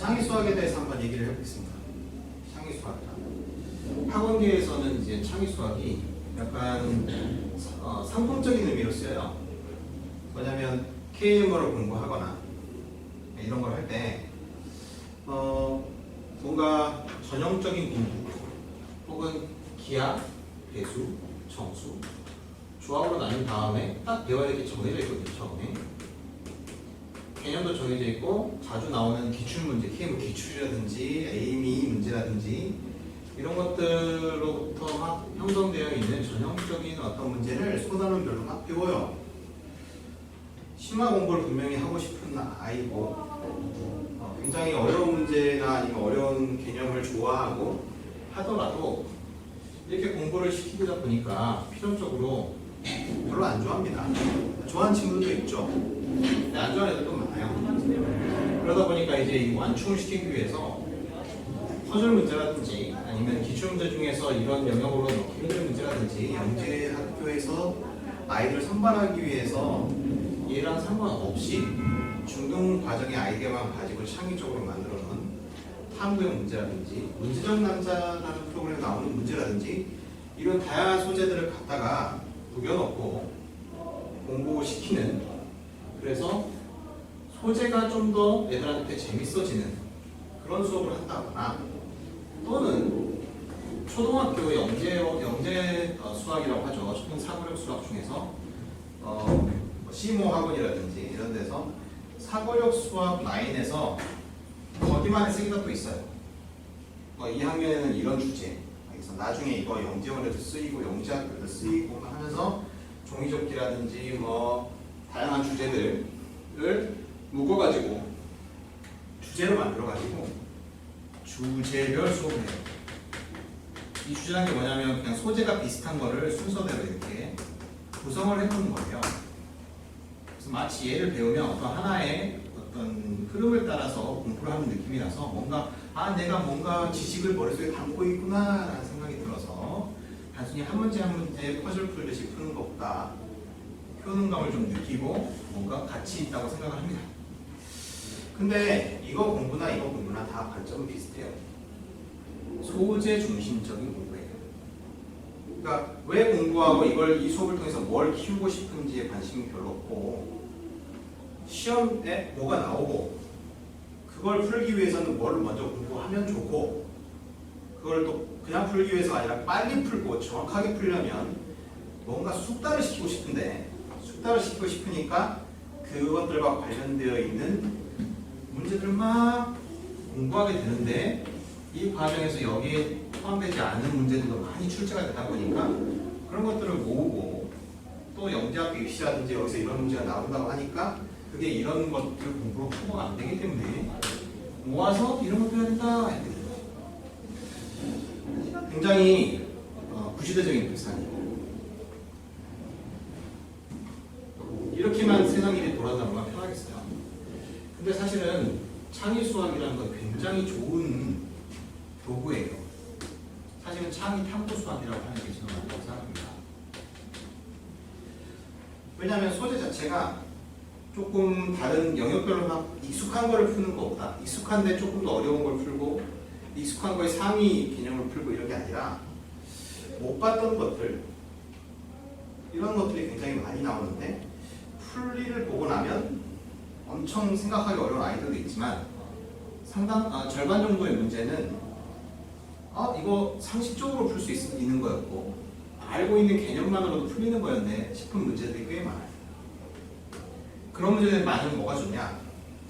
창의 수학에 대해서 한번 얘기를 해보겠습니다. 창의 수학이다. 학원계에서는 이제 창의 수학이 약간 상품적인 의미로 쓰여요. 뭐냐면 KM어를 공부하거나 이런 걸 할 때 뭔가 전형적인 공부 혹은 기하, 배수, 정수, 조합으로 나뉜 다음에 딱 배워야 될 게 정해져 있거든요. 처음에 개념도 정해져 있고 자주 나오는 기출문제, KM 기출이라든지 에이미 문제라든지 이런 것들로부터 막 형성되어 있는 전형적인 어떤 문제를 소단원별로 막 배워요. 심화 공부를 분명히 하고 싶은 아이고 굉장히 어려운 문제나 아니면 어려운 개념을 좋아하고 하더라도 이렇게 공부를 시키다 보니까 필연적으로 별로 안 좋아합니다. 좋아하는 친구들도 있죠. 근데 안 좋아하는 애들도 많아요. 그러다 보니까 이제 이 완충을 시키기 위해서 퍼즐 문제라든지 아니면 기출문제 중에서 이런 영역으로 넣기 힘든 문제라든지 영재 학교에서 아이들 선발하기 위해서 얘랑 상관없이 중등 과정의 아이디어만 가지고 창의적으로 만들어 놓은 탐구형 문제라든지 문제적 남자라는 프로그램에 나오는 문제라든지 이런 다양한 소재들을 갖다가 녹여놓고 공부시키는, 그래서 소재가 좀 더 애들한테 재밌어지는 그런 수업을 한다거나 또는 초등학교 영재 수학이라고 하죠. 초등 사고력 수학 중에서 시모 학원이라든지 이런 데서 사고력 수학 라인에서 거기만의 쓰기가 또 있어요. 2학년에는 이런 주제, 그래서 나중에 이거 영재원에도 쓰이고 영재학교에도 쓰이고 하면서 종이접기라든지 다양한 주제들을 묶어가지고 주제로 만들어가지고 주제별 수업을 해요. 이 주제라는 게 뭐냐면 그냥 소재가 비슷한 거를 순서대로 이렇게 구성을 해보는 거예요. 그래서 마치 얘를 배우면 어떤 하나의 어떤 흐름을 따라서 공부를 하는 느낌이 나서 뭔가 내가 뭔가 지식을 머릿속에 담고 있구나 라는 생각이 들어서 단순히 한 문제 한 문제 퍼즐 풀듯이 푸는 것보다 효능감을 좀 느끼고 뭔가 가치 있다고 생각을 합니다. 근데 이거 공부나 다 관점은 비슷해요. 소재 중심적인 공부예요. 그러니까 왜 공부하고 이 수업을 통해서 뭘 키우고 싶은지에 관심이 별로 없고 시험에 뭐가 나오고 그걸 풀기 위해서는 뭘 먼저 공부하면 좋고 그걸 또 그냥 풀기 위해서가 아니라 빨리 풀고 정확하게 풀려면 뭔가 숙달을 시키고 싶은데 숙달을 시키고 싶으니까 그것들과 관련되어 있는 문제들을 막 공부하게 되는데 이 과정에서 여기에 포함되지 않은 문제들도 많이 출제가 되다 보니까 그런 것들을 모으고 또 영재학교 입시라든지 여기서 이런 문제가 나온다고 하니까 그게 이런 것들 공부로 커버가 안 되기 때문에 모아서 이런 것도 해야 된다. 굉장히 구시대적인 불상이에요. 이렇게만 세상 일이 돌아가면 편하겠어요. 근데 사실은 창의 수학이라는 건 굉장히 좋은 도구예요. 사실은 창의 탐구 수학이라고 하는 게 저는 맞다고 생각합니다. 왜냐하면 소재 자체가 조금 다른 영역별로 막 익숙한 거를 푸는 것보다 익숙한데 조금 더 어려운 걸 풀고 익숙한 거에 상위 개념을 풀고 이런 게 아니라 못 봤던 것들 이런 것들이 굉장히 많이 나오는데 풀이를 보고 나면 엄청 생각하기 어려운 아이들도 있지만 절반 정도의 문제는 이거 상식적으로 풀 수 있는 거였고 알고 있는 개념만으로도 풀리는 거였네 싶은 문제들이 꽤 많아요. 그런 문제들이 많으면 뭐가 좋냐?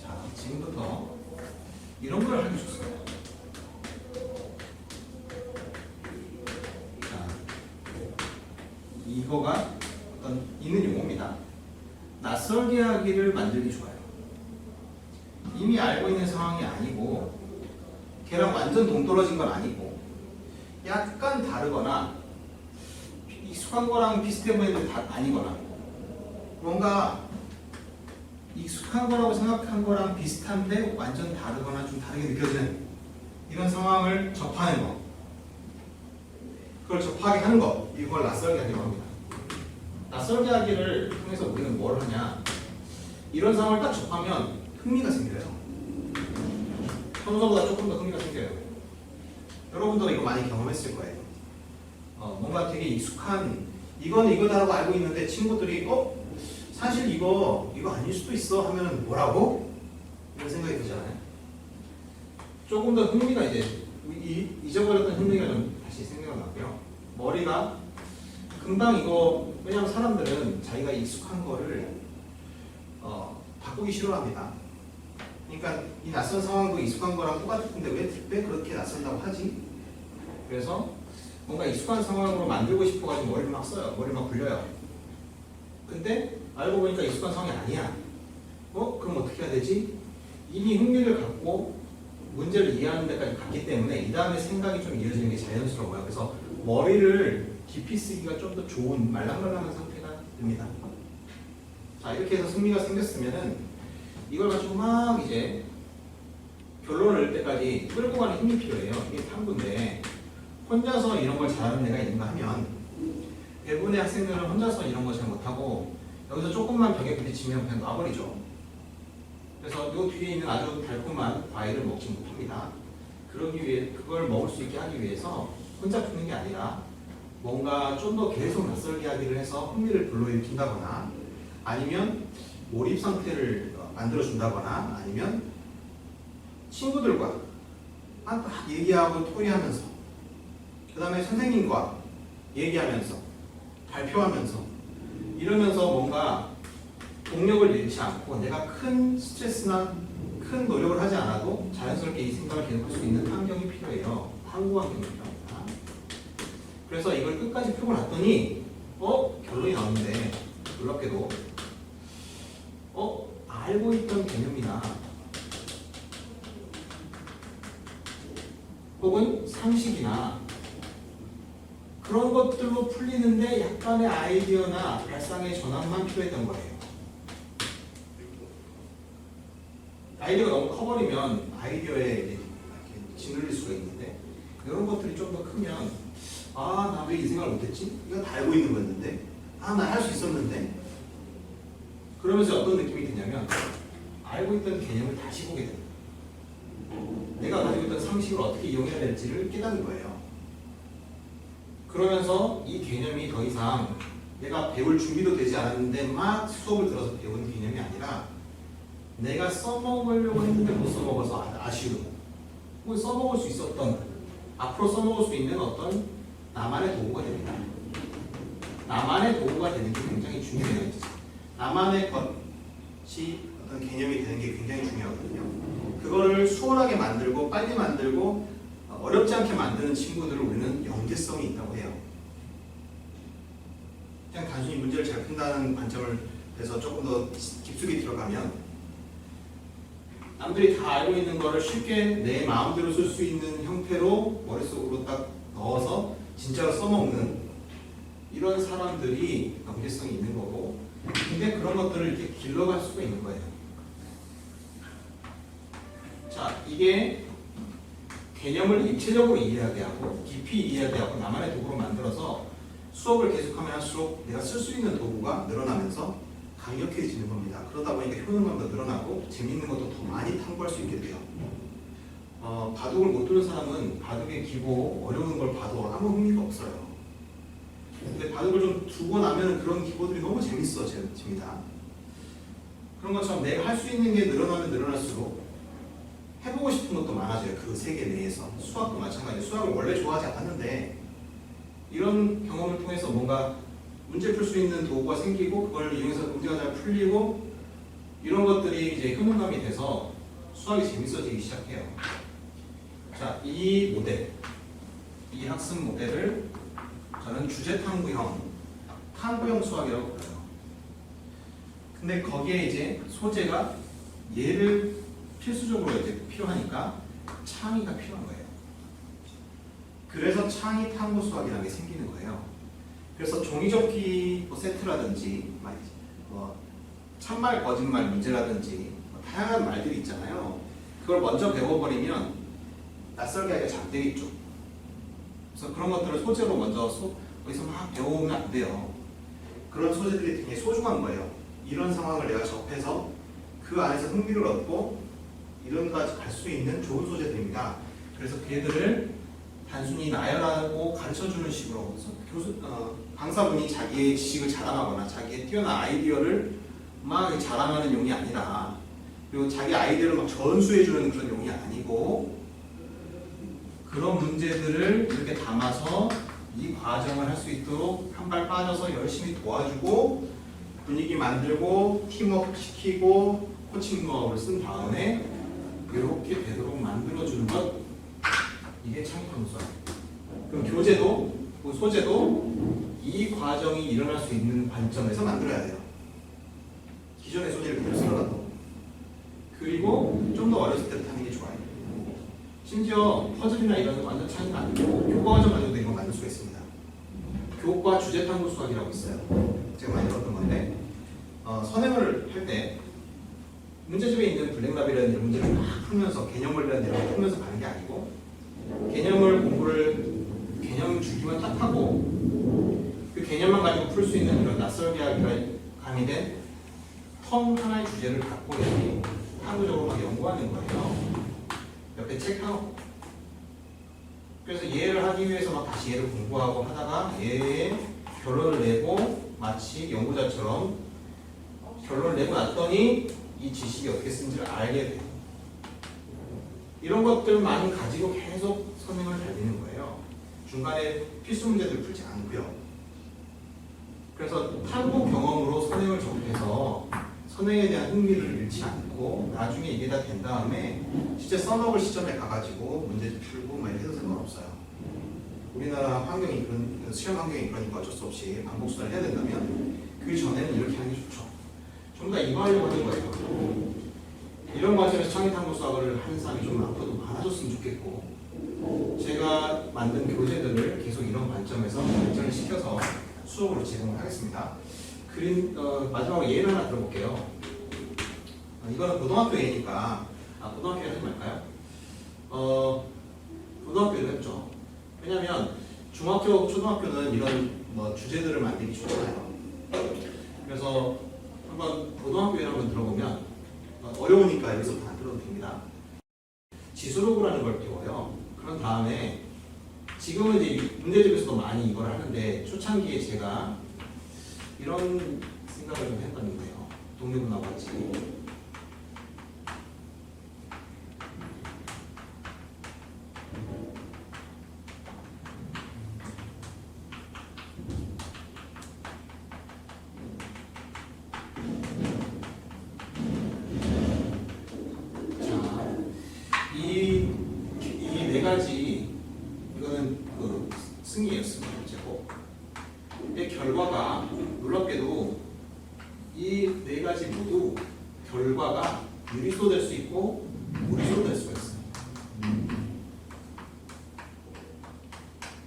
자, 지금부터 이런 걸 하기 좋습니다. 자, 이거가 어떤 있는 용어입니다. 낯설게 하기를 만들기 좋아요. 이미 알고 있는 상황이 아니고 걔랑 완전 동떨어진 건 아니고 약간 다르거나 익숙한 거랑 비슷해 보이는데 아니거나 뭔가 익숙한 거라고 생각한 거랑 비슷한데 완전 다르거나 좀 다르게 느껴지는 이런 상황을 접하는 거, 그걸 접하게 하는 거, 이걸 낯설게 하기로 합니다. 낯설게 하기를 통해서 우리는 뭘 하냐, 이런 상황을 딱 접하면 흥미가 생겨요. 평소보다 조금 더 흥미가 생겨요. 여러분도 이거 많이 경험했을 거예요. 뭔가 되게 익숙한 이건 이거다라고 알고 있는데 친구들이 사실 이거 아닐 수도 있어 하면 뭐라고? 이런 생각이 들잖아요. 조금 더 흥미가 이제 잊어버렸던 흥미가 좀 다시 생각나고요. 머리가 금방 이거 왜냐하면 사람들은 자기가 익숙한 거를 바꾸기 싫어합니다. 그러니까 이 낯선 상황도 익숙한 거랑 똑같은데 왜 그렇게 낯선다고 하지? 그래서 뭔가 익숙한 상황으로 만들고 싶어가지고 머리를 막 써요. 머리를 막 굴려요. 근데 알고 보니까 익숙한 상황이 아니야. 그럼 어떻게 해야 되지? 이미 흥미를 갖고 문제를 이해하는 데까지 갔기 때문에 이 다음에 생각이 좀 이어지는 게 자연스러워요. 그래서 머리를 깊이 쓰기가 좀 더 좋은 말랑말랑한 상태가 됩니다. 자, 이렇게 해서 흥미가 생겼으면은 이걸 가지고 막 이제 결론을 낼 때까지 끌고 가는 힘이 필요해요. 이게 탐구인데 혼자서 이런 걸 잘하는 애가 있는가 하면 대부분의 학생들은 혼자서 이런 거 잘 못하고 여기서 조금만 벽에 부딪히면 그냥 놔버리죠. 그래서 요 뒤에 있는 아주 달콤한 과일을 먹지 못합니다. 그러기 위해 그걸 먹을 수 있게 하기 위해서 혼자 푸는 게 아니라 뭔가 좀 더 계속 낯설게 하기를 해서 흥미를 불러일으킨다거나 아니면 몰입 상태를 만들어준다거나 아니면 친구들과 막 얘기하고 토의하면서 그 다음에 선생님과 얘기하면서 발표하면서 이러면서 뭔가 동력을 잃지 않고 내가 큰 스트레스나 큰 노력을 하지 않아도 자연스럽게 이 생각을 계속할 수 있는 환경이 필요해요. 탐구 환경이 필요합니다. 그래서 이걸 끝까지 펴고 났더니 결론이 나오는데 놀랍게도 알고 있던 개념이나 혹은 상식이나 그런 것들로 풀리는데 약간의 아이디어나 발상의 전환만 필요했던 거예요. 아이디어가 너무 커버리면 아이디어에 짓눌릴 수가 있는데 이런 것들이 좀 더 크면 나 왜 이 생각을 못했지? 이거 다 알고 있는 거였는데 나 할 수 있었는데 그러면서 어떤 느낌이 드냐면 알고 있던 개념을 다시 보게 됩니다. 내가 가지고 있던 상식을 어떻게 이용해야 될지를 깨닫는 거예요. 그러면서 이 개념이 더 이상 내가 배울 준비도 되지 않았는데 막 수업을 들어서 배운 개념이 아니라 내가 써먹으려고 했는데 못 써먹어서 아쉬운 혹은 써먹을 수 있었던 앞으로 써먹을 수 있는 어떤 나만의 도구가 됩니다. 나만의 도구가 되는 게 굉장히 중요해요. 나만의 것이 어떤 개념이 되는 게 굉장히 중요하거든요. 그거를 수월하게 만들고 빨리 만들고 어렵지 않게 만드는 친구들을 우리는 영재성이 있다고 해요. 그냥 단순히 문제를 잘 푼다는 관점을 해서 조금 더 깊숙이 들어가면 남들이 다 알고 있는 거를 쉽게 내 마음대로 쓸 수 있는 형태로 머릿속으로 딱 넣어서 진짜로 써먹는 이런 사람들이 영재성이 있는 거고 근데 그런 것들을 이렇게 길러갈 수가 있는 거예요. 자, 이게 개념을 입체적으로 이해하게 하고 깊이 이해하게 하고 나만의 도구로 만들어서 수업을 계속하면 할수록 내가 쓸 수 있는 도구가 늘어나면서 강력해지는 겁니다. 그러다 보니까 효능감도 늘어나고 재밌는 것도 더 많이 탐구할 수 있게 돼요. 바둑을 못 두는 사람은 바둑의 기보 어려운 걸 봐도 아무 흥미가 없어요. 근데 바둑을 좀 두고 나면 그런 기보들이 너무 재밌어집니다. 그런 것처럼 내가 할 수 있는 게 늘어나면 늘어날수록 해보고 싶은 것도 많아져요. 그 세계 내에서. 수학도 마찬가지예요. 수학을 원래 좋아하지 않았는데 이런 경험을 통해서 뭔가 문제 풀 수 있는 도구가 생기고 그걸 이용해서 문제가 잘 풀리고 이런 것들이 이제 효능감이 돼서 수학이 재밌어지기 시작해요. 자, 이 모델, 이 학습 모델을 저는 주제탐구형, 탐구형 수학이라고 불러요. 근데 거기에 이제 소재가 얘를 필수적으로 이제 필요하니까 창의가 필요한 거예요. 그래서 창의 탐구 수학이라는 게 생기는 거예요. 그래서 종이접기 세트라든지 참말 거짓말 문제라든지 다양한 말들이 있잖아요. 그걸 먼저 배워버리면 낯설게 하기가 잠들겠죠. 그래서 그런 것들을 소재로 먼저 어디서 막 배워오면 안 돼요. 그런 소재들이 굉장히 소중한 거예요. 이런 상황을 내가 접해서 그 안에서 흥미를 얻고 이름까지 갈 수 있는 좋은 소재들입니다. 그래서 걔들을 단순히 나열하고 가르쳐주는 식으로 강사분이 자기의 지식을 자랑하거나 자기의 뛰어난 아이디어를 막 자랑하는 용이 아니라, 그리고 자기 아이디어를 막 전수해주는 그런 용이 아니고, 그런 문제들을 이렇게 담아서 이 과정을 할 수 있도록 한 발 빠져서 열심히 도와주고 분위기 만들고 팀워크 시키고 코칭 노하우를 쓴 다음에 이렇게 되도록 만들어주는 것, 이게 창의탐구 수학. 그럼 교재도 그 소재도 이 과정이 일어날 수 있는 관점에서 만들어야 돼요. 기존의 소재를 그대로 쓰더라도. 그리고 좀 더 어렸을 때부터 하는 게 좋아요. 심지어 퍼즐이나 이런 거 완전 창의가 아니고 교과 과정 만들어도 이거 만들 수가 있습니다. 교과 주제 탐구 수학이라고 있어요. 제가 만들었던 건데 선행을 할 때 문제집에 있는 블랙라벨이라는 이런 문제를 막 풀면서 개념을이라는 이런 걸 풀면서 가는 게 아니고, 개념을 공부를 개념 주기만 딱 하고 그 개념만 가지고 풀 수 있는 이런 낯설게 가미된 텀 하나의 주제를 갖고 여기 탐구적으로 막 연구하는 거예요. 옆에 책하고. 그래서 얘를 하기 위해서 막 다시 얘를 공부하고 하다가 얘의 결론을 내고 마치 연구자처럼 결론을 내고 났더니 이 지식이 어떻게 쓰는지를 알게 돼요. 이런 것들만 가지고 계속 선행을 달리는 거예요. 중간에 필수 문제들을 풀지 않고요. 그래서 탐구 경험으로 선행을 접해서 선행에 대한 흥미를 잃지 않고 나중에 이게 다 된 다음에 진짜 써먹을 시점에 가가지고 문제 풀고 막 이렇게 해도 상관없어요. 우리나라 환경이 그런, 시험 환경이 그러니까 어쩔 수 없이 반복 수단을 해야 된다면 그 전에는 이렇게 하는 게 좋죠. 전부 다 이거 하려고 하는 거예요. 이런 과정에서 창의탐구 수학을 하는 사람이 좀 앞으로도 많아졌으면 좋겠고, 제가 만든 교재들을 계속 이런 관점에서 발전을 시켜서 수업으로 제공을 하겠습니다. 마지막으로 예를 하나 들어볼게요. 이거는 고등학교 예니까, 고등학교 예 하지 말까요? 고등학교로 했죠. 왜냐면 중학교, 초등학교는 이런 주제들을 만들기 좋잖아요. 그래서 한번 고등학교에 한번 들어보면 어려우니까 여기서부터 안 들어도 됩니다. 지수로그라는 걸 배워요. 그런 다음에 지금은 이제 문제집에서도 많이 이걸 하는데 초창기에 제가 이런 생각을 좀 했었는데요. 동료분하고 같이. 이 네 가지, 이거는 그 승리였습니다. 제고. 이 결과가 놀랍게도 이 네 가지 모두 결과가 유리수도 될 수 있고 무리수도 될 수가 있어요.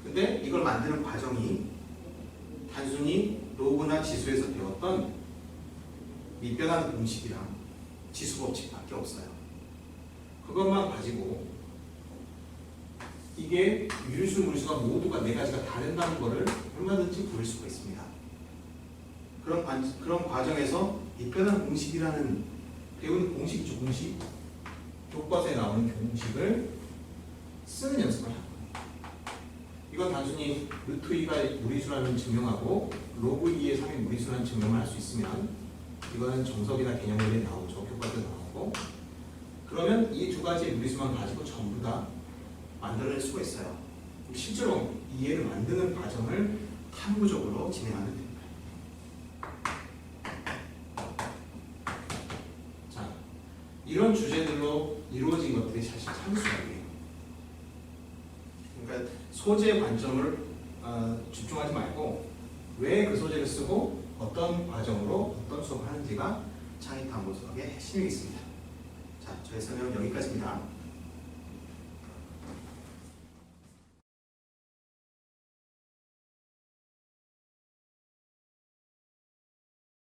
근데 이걸 만드는 과정이 단순히 로그나 지수에서 배웠던 밑변하는 공식이랑 지수 법칙밖에 없어요. 그것만 가지고 이게 유리수, 무리수가 모두가 네 가지가 다른다는 것을 얼마든지 보일 수가 있습니다. 그런 과정에서 밑변하는 공식이라는 배우는 공식이죠, 공식. 교과서에 나오는 공식을 쓰는 연습을 하는 거예요. 이건 단순히 루트 2가 무리수라는 증명하고 로그 2의 3이 무리수라는 증명을 할 수 있으면 이거는 정석이나 개념들이 나오죠. 교과서에 나오고. 그러면 이 두 가지의 무리수만 가지고 전부 다 만들어낼 수가 있어요. 실제로 이해를 만드는 과정을 탐구적으로 진행하면 됩니다. 자, 이런 주제들로 이루어진 것들이 사실 참수학이에요. 그러니까 소재 관점을 집중하지 말고 왜 그 소재를 쓰고 어떤 과정으로 어떤 수업을 하는지가 창의탐구 수학의 핵심이 있습니다. 자, 저희 설명은 여기까지입니다.